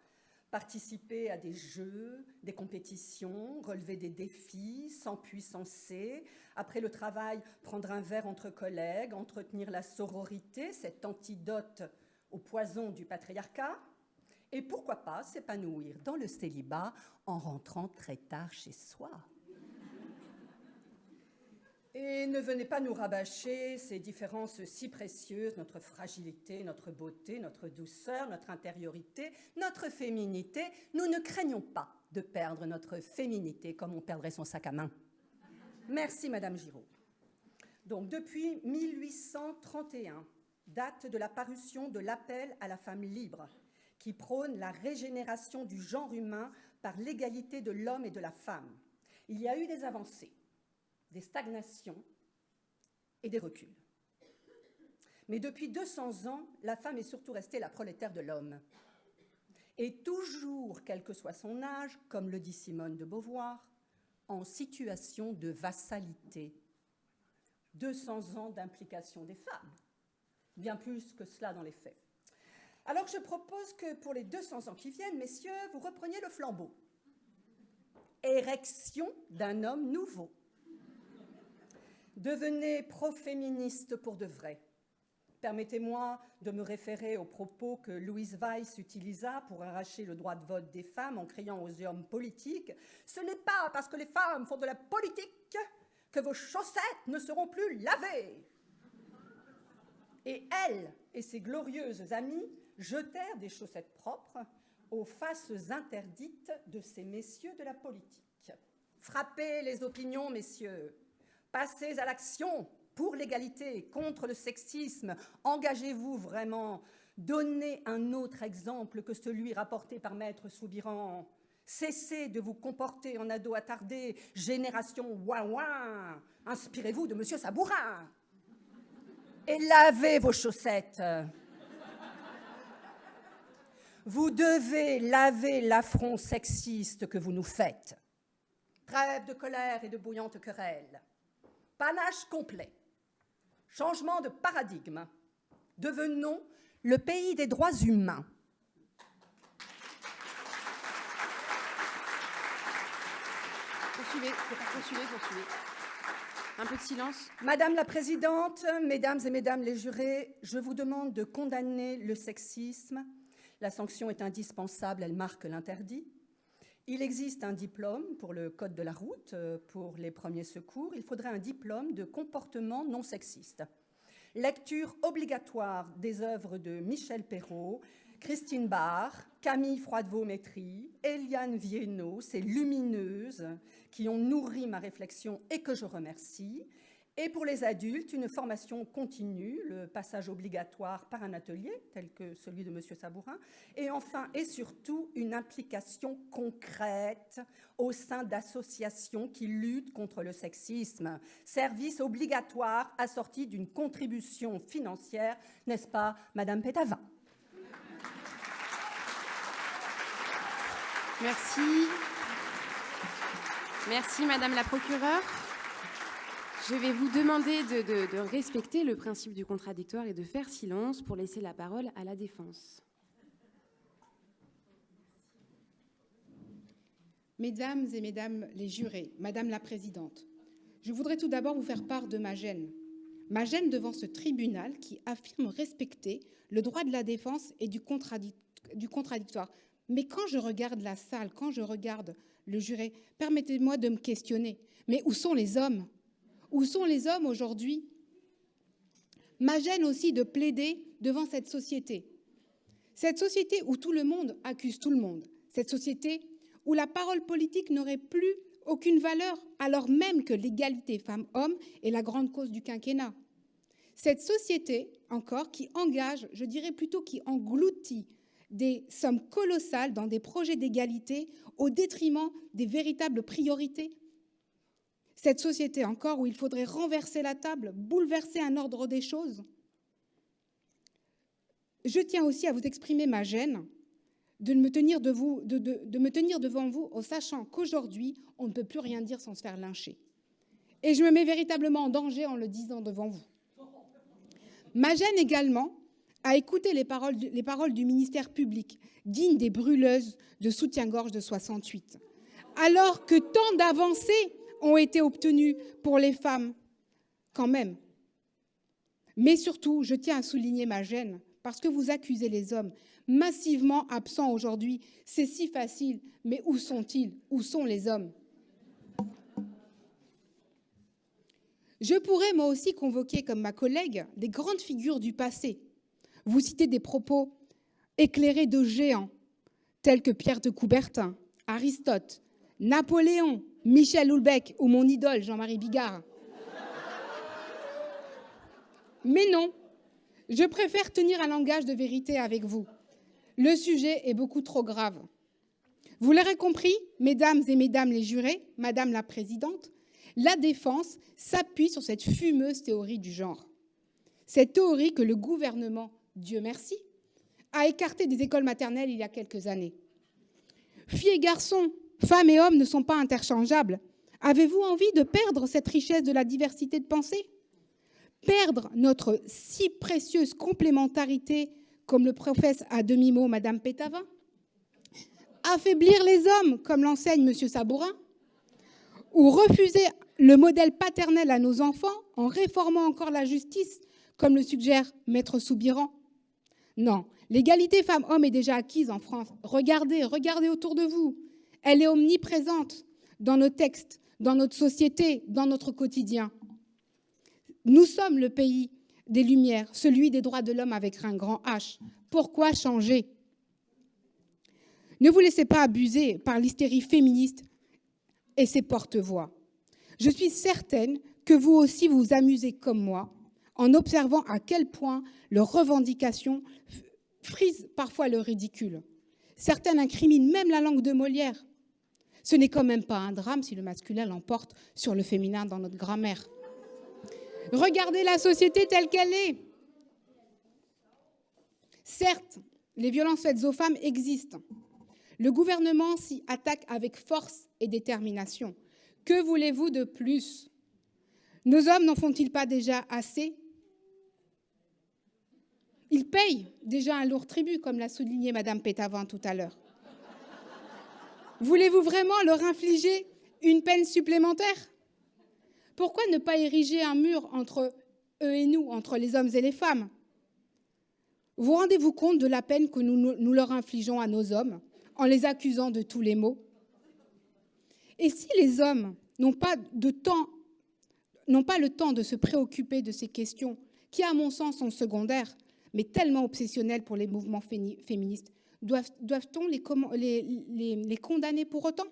participer à des jeux, des compétitions, relever des défis, s'empuissancer. Après le travail, prendre un verre entre collègues, entretenir la sororité, cet antidote au poison du patriarcat. Et pourquoi pas s'épanouir dans le célibat en rentrant très tard chez soi. Et ne venez pas nous rabâcher ces différences si précieuses, notre fragilité, notre beauté, notre douceur, notre intériorité, notre féminité. Nous ne craignons pas de perdre notre féminité comme on perdrait son sac à main. Merci, Madame Giraud. Donc, depuis 1831, date de la parution de l'Appel à la femme libre, qui prône la régénération du genre humain par l'égalité de l'homme et de la femme. Il y a eu des avancées, des stagnations et des reculs. Mais depuis 200 ans, la femme est surtout restée la prolétaire de l'homme. Et toujours, quel que soit son âge, comme le dit Simone de Beauvoir, en situation de vassalité. 200 ans d'implication des femmes, bien plus que cela dans les faits. Alors je propose que pour les 200 ans qui viennent, messieurs, vous repreniez le flambeau. Érection d'un homme nouveau. Devenez pro-féministe pour de vrai. Permettez-moi de me référer aux propos que Louise Weiss utilisa pour arracher le droit de vote des femmes en criant aux hommes politiques « Ce n'est pas parce que les femmes font de la politique que vos chaussettes ne seront plus lavées !» Et elle et ses glorieuses amies jetèrent des chaussettes propres aux faces interdites de ces messieurs de la politique. Frappez les opinions, messieurs. Passez à l'action pour l'égalité, contre le sexisme. Engagez-vous vraiment. Donnez un autre exemple que celui rapporté par Maître Soubiran. Cessez de vous comporter en ado attardé, génération ouin-ouin. Inspirez-vous de M. Sabourin. Et lavez vos chaussettes. Vous devez laver l'affront sexiste que vous nous faites. Trêve de colère et de bouillantes querelles. Panache complet. Changement de paradigme. Devenons le pays des droits humains. Je suis Poursuivez. Un peu de silence. Madame la Présidente, Mesdames et Mesdames les jurés, je vous demande de condamner le sexisme. La sanction est indispensable, elle marque l'interdit. Il existe un diplôme pour le code de la route, pour les premiers secours. Il faudrait un diplôme de comportement non sexiste. Lecture obligatoire des œuvres de Michel Perrault, Christine Barr, Camille Froidevaux-Métry, Eliane Viennot, ces lumineuses qui ont nourri ma réflexion et que je remercie. Et pour les adultes, une formation continue, le passage obligatoire par un atelier, tel que celui de M. Sabourin, et enfin et surtout une implication concrète au sein d'associations qui luttent contre le sexisme. Service obligatoire assorti d'une contribution financière, n'est-ce pas, Madame Pétavin? Merci. Merci, Madame la procureure. Je vais vous demander de respecter le principe du contradictoire et de faire silence pour laisser la parole à la défense. Mesdames et Mesdames les jurés, Madame la Présidente, je voudrais tout d'abord vous faire part de ma gêne. Ma gêne devant ce tribunal qui affirme respecter le droit de la défense et du contradictoire. Mais quand je regarde la salle, quand je regarde le juré, permettez-moi de me questionner. Mais où sont les hommes ? Où sont les hommes aujourd'hui ? Ma gêne aussi de plaider devant cette société. Cette société où tout le monde accuse tout le monde. Cette société où la parole politique n'aurait plus aucune valeur, alors même que l'égalité femmes-hommes est la grande cause du quinquennat. Cette société, encore, qui engage, je dirais plutôt qui engloutit des sommes colossales dans des projets d'égalité au détriment des véritables priorités. Cette société encore où il faudrait renverser la table, bouleverser un ordre des choses. Je tiens aussi à vous exprimer ma gêne de me tenir devant vous en sachant qu'aujourd'hui, on ne peut plus rien dire sans se faire lyncher. Et je me mets véritablement en danger en le disant devant vous. Ma gêne également à écouter les paroles du ministère public, digne des brûleuses de soutien-gorge de 68, alors que tant d'avancées ont été obtenues pour les femmes, quand même. Mais surtout, je tiens à souligner ma gêne, parce que vous accusez les hommes, massivement absents aujourd'hui. C'est si facile, mais où sont-ils? Où sont les hommes? Je pourrais, moi aussi, convoquer, comme ma collègue, des grandes figures du passé. Vous citez des propos éclairés de géants, tels que Pierre de Coubertin, Aristote, Napoléon, Michel Houellebecq ou mon idole Jean-Marie Bigard. Mais non, je préfère tenir un langage de vérité avec vous. Le sujet est beaucoup trop grave. Vous l'aurez compris, mesdames et mesdames les jurés, Madame la Présidente, la défense s'appuie sur cette fumeuse théorie du genre. Cette théorie que le gouvernement, Dieu merci, a écartée des écoles maternelles il y a quelques années. Filles et garçons, femmes et hommes ne sont pas interchangeables. Avez-vous envie de perdre cette richesse de la diversité de pensée ? Perdre notre si précieuse complémentarité, comme le professe à demi-mot Madame Pétavin ? Affaiblir les hommes, comme l'enseigne M. Sabourin ? Ou refuser le modèle paternel à nos enfants en réformant encore la justice, comme le suggère Maître Soubiran ? Non, l'égalité femmes-hommes est déjà acquise en France. Regardez autour de vous. Elle est omniprésente dans nos textes, dans notre société, dans notre quotidien. Nous sommes le pays des Lumières, celui des droits de l'homme avec un grand H. Pourquoi changer ? Ne vous laissez pas abuser par l'hystérie féministe et ses porte-voix. Je suis certaine que vous aussi vous amusez comme moi en observant à quel point leurs revendications frisent parfois le ridicule. Certaines incriminent même la langue de Molière. Ce n'est quand même pas un drame si le masculin l'emporte sur le féminin dans notre grammaire. Regardez la société telle qu'elle est. Certes, les violences faites aux femmes existent. Le gouvernement s'y attaque avec force et détermination. Que voulez-vous de plus ? Nos hommes n'en font-ils pas déjà assez ? Ils payent déjà un lourd tribut, comme l'a souligné Madame Pétavin tout à l'heure. Voulez-vous vraiment leur infliger Une peine supplémentaire? Pourquoi ne pas ériger un mur entre eux et nous, entre les hommes et les femmes? Vous rendez-vous compte de la peine que nous leur infligeons à nos hommes en les accusant de tous les maux? Et si les hommes n'ont pas le temps de se préoccuper de ces questions, qui à mon sens sont secondaires, mais tellement obsessionnelles pour les mouvements féministes, doit-on les condamner pour autant?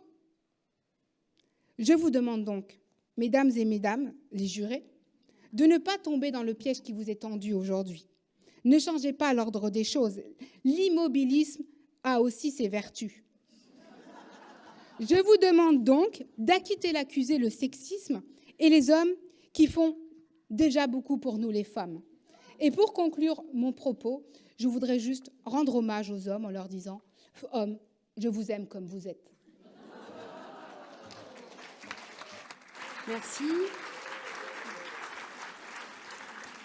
Je vous demande donc, mesdames et mesdames, les jurés, de ne pas tomber dans le piège qui vous est tendu aujourd'hui. Ne changez pas l'ordre des choses. L'immobilisme a aussi ses vertus. Je vous demande donc d'acquitter l'accusé, le sexisme, et les hommes qui font déjà beaucoup pour nous, les femmes. Et pour conclure mon propos, je voudrais juste rendre hommage aux hommes en leur disant « Hommes, je vous aime comme vous êtes ». Merci.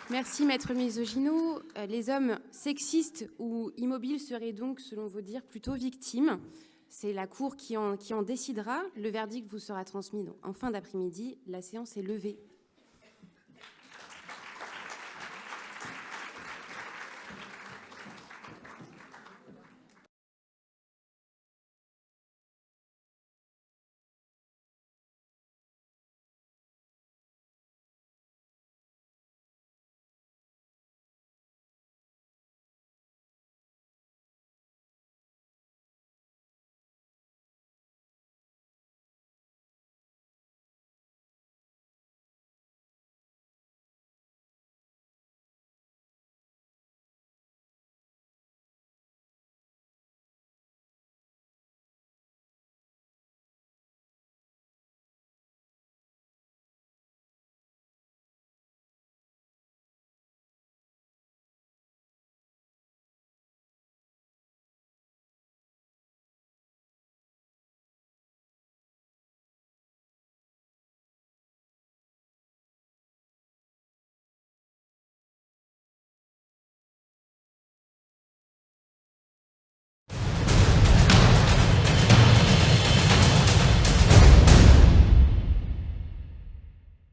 Merci, Maître Misogino. Les hommes sexistes ou immobiles seraient donc, selon vos dires, plutôt victimes. C'est la Cour qui en décidera. Le verdict vous sera transmis en fin d'après-midi. La séance est levée.